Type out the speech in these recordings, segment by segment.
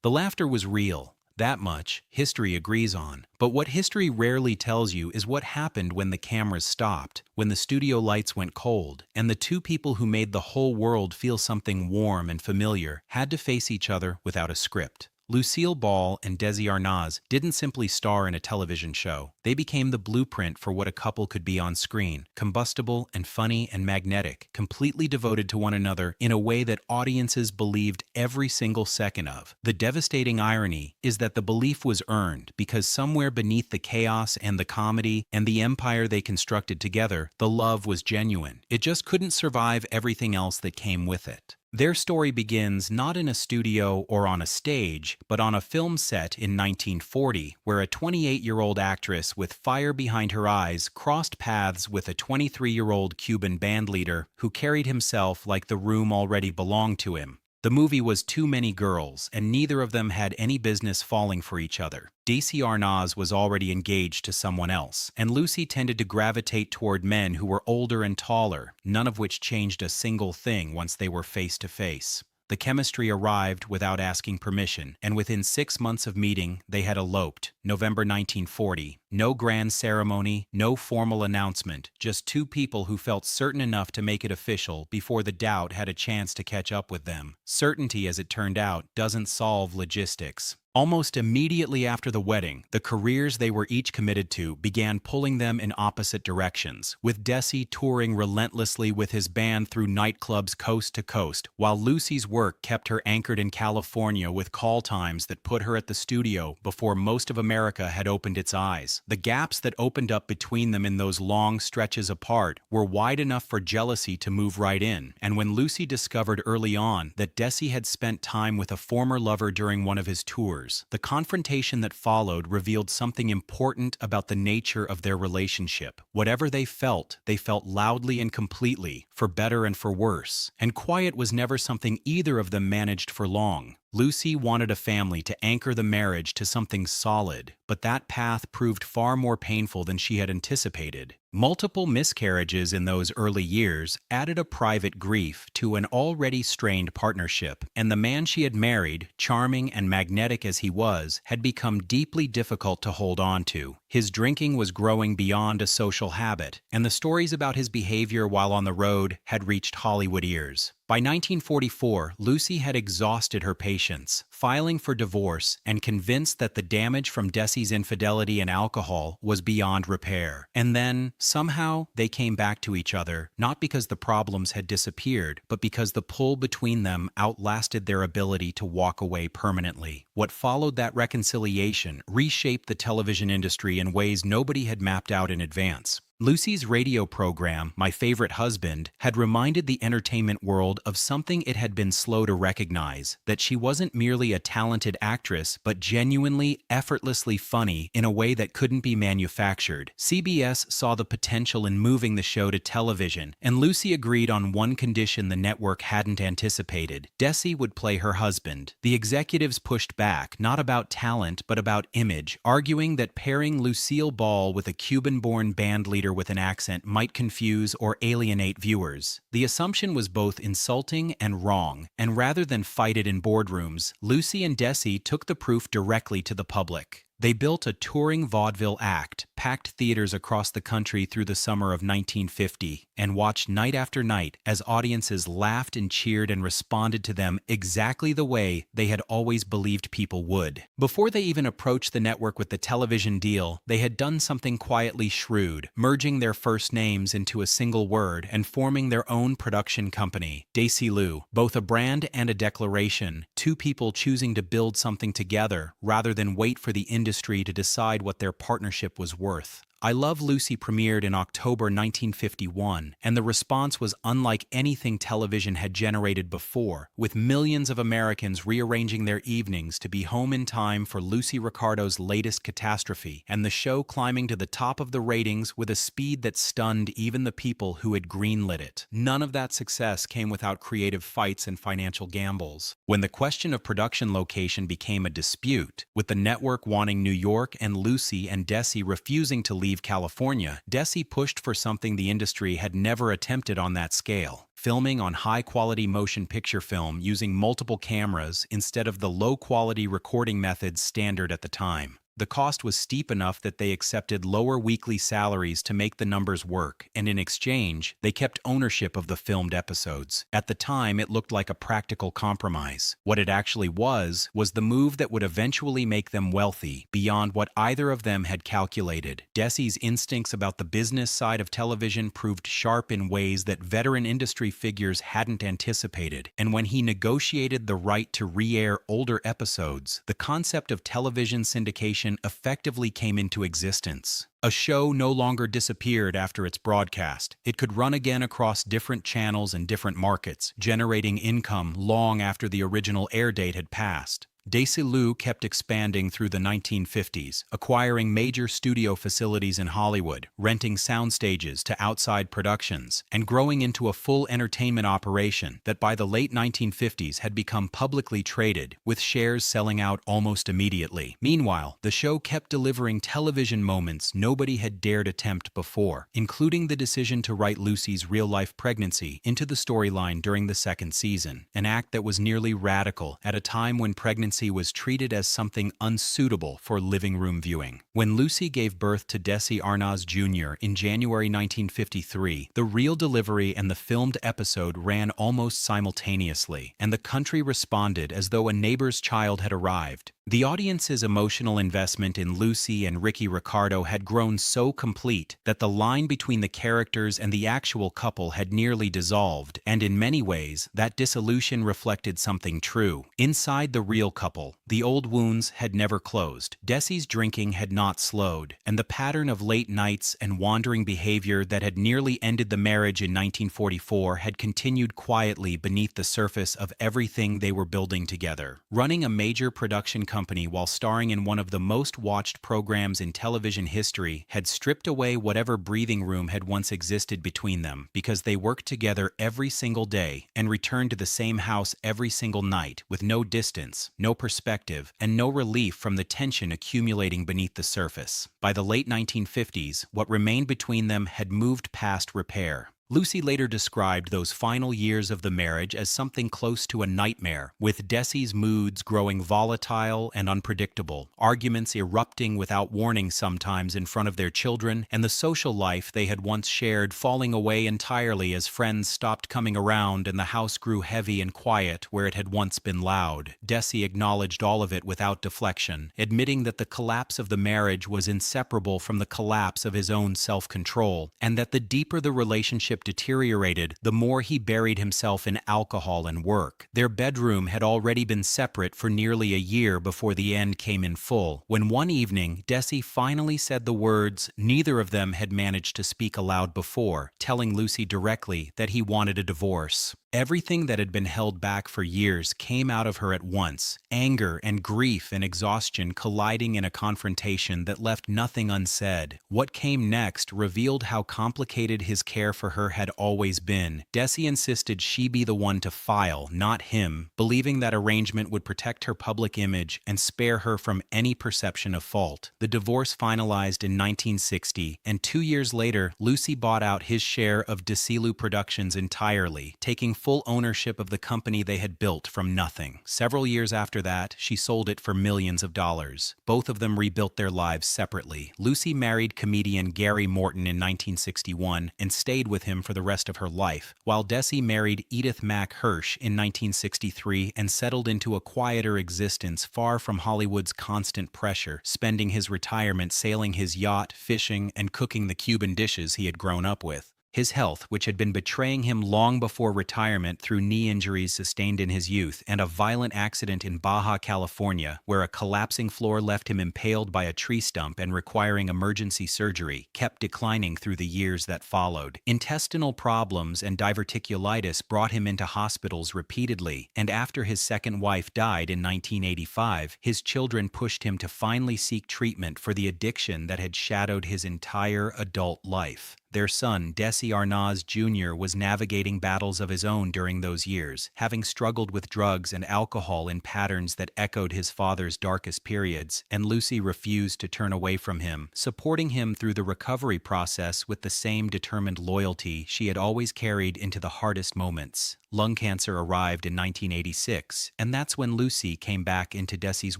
The laughter was real. That much, history agrees on. But what history rarely tells you is what happened when the cameras stopped, when the studio lights went cold, and the two people who made the whole world feel something warm and familiar had to face each other without a script. Lucille Ball and Desi Arnaz didn't simply star in a television show. They became the blueprint for what a couple could be on screen, combustible and funny and magnetic, completely devoted to one another in a way that audiences believed every single second of. The devastating irony is that the belief was earned because somewhere beneath the chaos and the comedy and the empire they constructed together, the love was genuine. It just couldn't survive everything else that came with it. Their story begins not in a studio or on a stage, but on a film set in 1940, where a 28-year-old actress with fire behind her eyes crossed paths with a 23-year-old Cuban bandleader who carried himself like the room already belonged to him. The movie was Too Many Girls, and neither of them had any business falling for each other. Desi Arnaz was already engaged to someone else, and Lucy tended to gravitate toward men who were older and taller, none of which changed a single thing once they were face to face. The chemistry arrived without asking permission, and within 6 months of meeting, they had eloped. November 1940. No grand ceremony, no formal announcement, just two people who felt certain enough to make it official before the doubt had a chance to catch up with them. Certainty, as it turned out, doesn't solve logistics. Almost immediately after the wedding, the careers they were each committed to began pulling them in opposite directions, with Desi touring relentlessly with his band through nightclubs coast to coast, while Lucy's work kept her anchored in California with call times that put her at the studio before most of America had opened its eyes. The gaps that opened up between them in those long stretches apart were wide enough for jealousy to move right in, and when Lucy discovered early on that Desi had spent time with a former lover during one of his tours, the confrontation that followed revealed something important about the nature of their relationship. Whatever they felt loudly and completely, for better and for worse. And quiet was never something either of them managed for long. Lucy wanted a family to anchor the marriage to something solid, but that path proved far more painful than she had anticipated. Multiple miscarriages in those early years added a private grief to an already strained partnership, and the man she had married, charming and magnetic as he was, had become deeply difficult to hold on to. His drinking was growing beyond a social habit, and the stories about his behavior while on the road had reached Hollywood ears. By 1944, Lucy had exhausted her patience, filing for divorce and convinced that the damage from Desi's infidelity and alcohol was beyond repair. And then, somehow, they came back to each other, not because the problems had disappeared, but because the pull between them outlasted their ability to walk away permanently. What followed that reconciliation reshaped the television industry in ways nobody had mapped out in advance. Lucy's radio program, My Favorite Husband, had reminded the entertainment world of something it had been slow to recognize, that she wasn't merely a talented actress, but genuinely, effortlessly funny in a way that couldn't be manufactured. CBS saw the potential in moving the show to television, and Lucy agreed on one condition the network hadn't anticipated. Desi would play her husband. The executives pushed back, not about talent, but about image, arguing that pairing Lucille Ball with a Cuban-born bandleader with an accent might confuse or alienate viewers. The assumption was both insulting and wrong, and rather than fight it in boardrooms, Lucy and Desi took the proof directly to the public. They built a touring vaudeville act, packed theaters across the country through the summer of 1950, and watched night after night as audiences laughed and cheered and responded to them exactly the way they had always believed people would. Before they even approached the network with the television deal, they had done something quietly shrewd, merging their first names into a single word and forming their own production company, Desi Lu, both a brand and a declaration, two people choosing to build something together rather than wait for the industry to decide what their partnership was worth. I Love Lucy premiered in October 1951, and the response was unlike anything television had generated before, with millions of Americans rearranging their evenings to be home in time for Lucy Ricardo's latest catastrophe, and the show climbing to the top of the ratings with a speed that stunned even the people who had greenlit it. None of that success came without creative fights and financial gambles. When the question of production location became a dispute, with the network wanting New York and Lucy and Desi refusing to leave leave California, Desi pushed for something the industry had never attempted on that scale: filming on high-quality motion picture film using multiple cameras instead of the low-quality recording methods standard at the time. The cost was steep enough that they accepted lower weekly salaries to make the numbers work, and in exchange, they kept ownership of the filmed episodes. At the time, it looked like a practical compromise. What it actually was the move that would eventually make them wealthy, beyond what either of them had calculated. Desi's instincts about the business side of television proved sharp in ways that veteran industry figures hadn't anticipated, and when he negotiated the right to re-air older episodes, the concept of television syndication effectively came into existence. A show no longer disappeared after its broadcast. It could run again across different channels and different markets, generating income long after the original air date had passed. Desi kept expanding through the 1950s, acquiring major studio facilities in Hollywood, renting sound stages to outside productions, and growing into a full entertainment operation that by the late 1950s had become publicly traded, with shares selling out almost immediately. Meanwhile, the show kept delivering television moments nobody had dared attempt before, including the decision to write Lucy's real-life pregnancy into the storyline during the second season, an act that was nearly radical at a time when pregnancy was treated as something unsuitable for living room viewing. When Lucy gave birth to Desi Arnaz Jr. in January 1953, the real delivery and the filmed episode ran almost simultaneously, and the country responded as though a neighbor's child had arrived. The audience's emotional investment in Lucy and Ricky Ricardo had grown so complete that the line between the characters and the actual couple had nearly dissolved, and in many ways, that dissolution reflected something true. Inside the real couple, the old wounds had never closed. Desi's drinking had not slowed, and the pattern of late nights and wandering behavior that had nearly ended the marriage in 1944 had continued quietly beneath the surface of everything they were building together. Running a major production company while starring in one of the most watched programs in television history had stripped away whatever breathing room had once existed between them, because they worked together every single day and returned to the same house every single night with no distance, no perspective, and no relief from the tension accumulating beneath the surface. By the late 1950s, what remained between them had moved past repair. Lucy later described those final years of the marriage as something close to a nightmare, with Desi's moods growing volatile and unpredictable, arguments erupting without warning sometimes in front of their children, and the social life they had once shared falling away entirely as friends stopped coming around and the house grew heavy and quiet where it had once been loud. Desi acknowledged all of it without deflection, admitting that the collapse of the marriage was inseparable from the collapse of his own self-control, and that the deeper the relationship deteriorated, the more he buried himself in alcohol and work. Their bedroom had already been separate for nearly a year before the end came in full, when one evening Desi finally said the words neither of them had managed to speak aloud before, telling Lucy directly that he wanted a divorce. Everything that had been held back for years came out of her at once, anger and grief and exhaustion colliding in a confrontation that left nothing unsaid. What came next revealed how complicated his care for her had always been. Desi insisted she be the one to file, not him, believing that arrangement would protect her public image and spare her from any perception of fault. The divorce finalized in 1960, and 2 years later, Lucy bought out his share of Desi Productions entirely, taking full ownership of the company they had built from nothing. Several years after that, she sold it for millions of dollars. Both of them rebuilt their lives separately. Lucy married comedian Gary Morton in 1961 and stayed with him for the rest of her life, while Desi married Edith Mack Hirsch in 1963 and settled into a quieter existence far from Hollywood's constant pressure, spending his retirement sailing his yacht, fishing, and cooking the Cuban dishes he had grown up with. His health, which had been betraying him long before retirement through knee injuries sustained in his youth and a violent accident in Baja California, where a collapsing floor left him impaled by a tree stump and requiring emergency surgery, kept declining through the years that followed. Intestinal problems and diverticulitis brought him into hospitals repeatedly, and after his second wife died in 1985, his children pushed him to finally seek treatment for the addiction that had shadowed his entire adult life. Their son, Desi Arnaz Jr., was navigating battles of his own during those years, having struggled with drugs and alcohol in patterns that echoed his father's darkest periods, and Lucy refused to turn away from him, supporting him through the recovery process with the same determined loyalty she had always carried into the hardest moments. Lung cancer arrived in 1986, and that's when Lucy came back into Desi's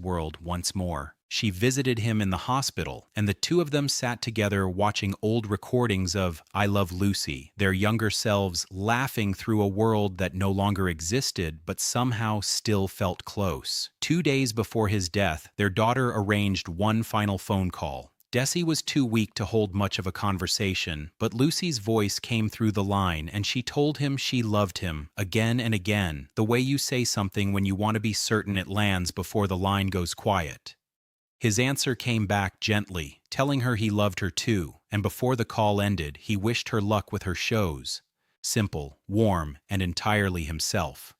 world once more. She visited him in the hospital, and the two of them sat together watching old recordings of I Love Lucy, their younger selves laughing through a world that no longer existed but somehow still felt close. 2 days before his death, their daughter arranged one final phone call. Desi was too weak to hold much of a conversation, but Lucy's voice came through the line and she told him she loved him, again and again, the way you say something when you want to be certain it lands before the line goes quiet. His answer came back gently, telling her he loved her too, and before the call ended, he wished her luck with her shows. Simple, warm, and entirely himself.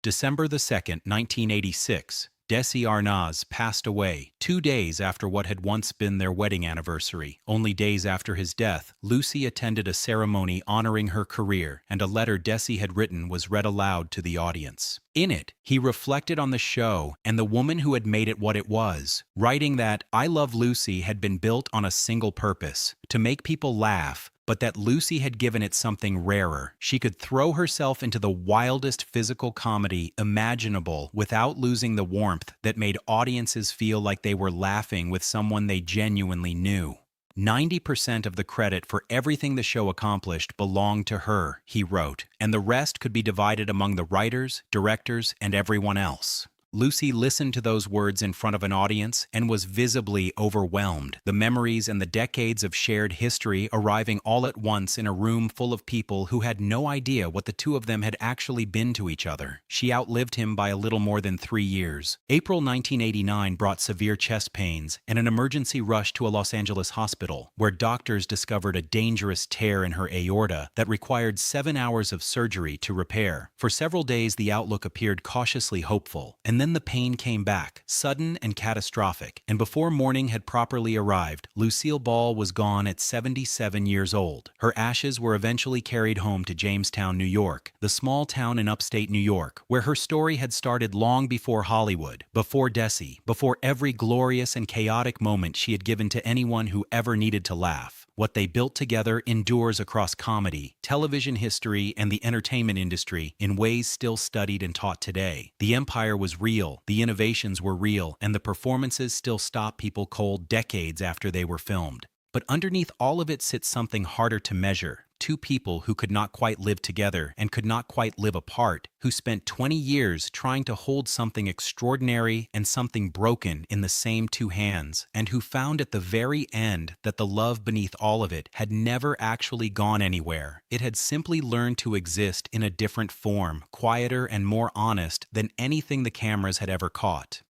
December the 2nd, 1986. Desi Arnaz passed away 2 days after what had once been their wedding anniversary. Only days after his death, Lucy attended a ceremony honoring her career, and a letter Desi had written was read aloud to the audience. In it, he reflected on the show and the woman who had made it what it was, writing that I Love Lucy had been built on a single purpose, to make people laugh, but that Lucy had given it something rarer. She could throw herself into the wildest physical comedy imaginable without losing the warmth that made audiences feel like they were laughing with someone they genuinely knew. 90% of the credit for everything the show accomplished belonged to her, he wrote, and the rest could be divided among the writers, directors, and everyone else. Lucy listened to those words in front of an audience and was visibly overwhelmed, the memories and the decades of shared history arriving all at once in a room full of people who had no idea what the two of them had actually been to each other. She outlived him by a little more than 3 years. April 1989 brought severe chest pains and an emergency rush to a Los Angeles hospital, where doctors discovered a dangerous tear in her aorta that required 7 hours of surgery to repair. For several days, the outlook appeared cautiously hopeful, and then the pain came back, sudden and catastrophic, and before morning had properly arrived, Lucille Ball was gone at 77 years old. Her ashes were eventually carried home to Jamestown, New York, the small town in upstate New York, where her story had started long before Hollywood, before Desi, before every glorious and chaotic moment she had given to anyone who ever needed to laugh. What they built together endures across comedy, television history, and the entertainment industry in ways still studied and taught today. The empire was real, the innovations were real, and the performances still stop people cold decades after they were filmed. But underneath all of it sits something harder to measure. Two people who could not quite live together and could not quite live apart, who spent 20 years trying to hold something extraordinary and something broken in the same two hands, and who found at the very end that the love beneath all of it had never actually gone anywhere. It had simply learned to exist in a different form, quieter and more honest than anything the cameras had ever caught.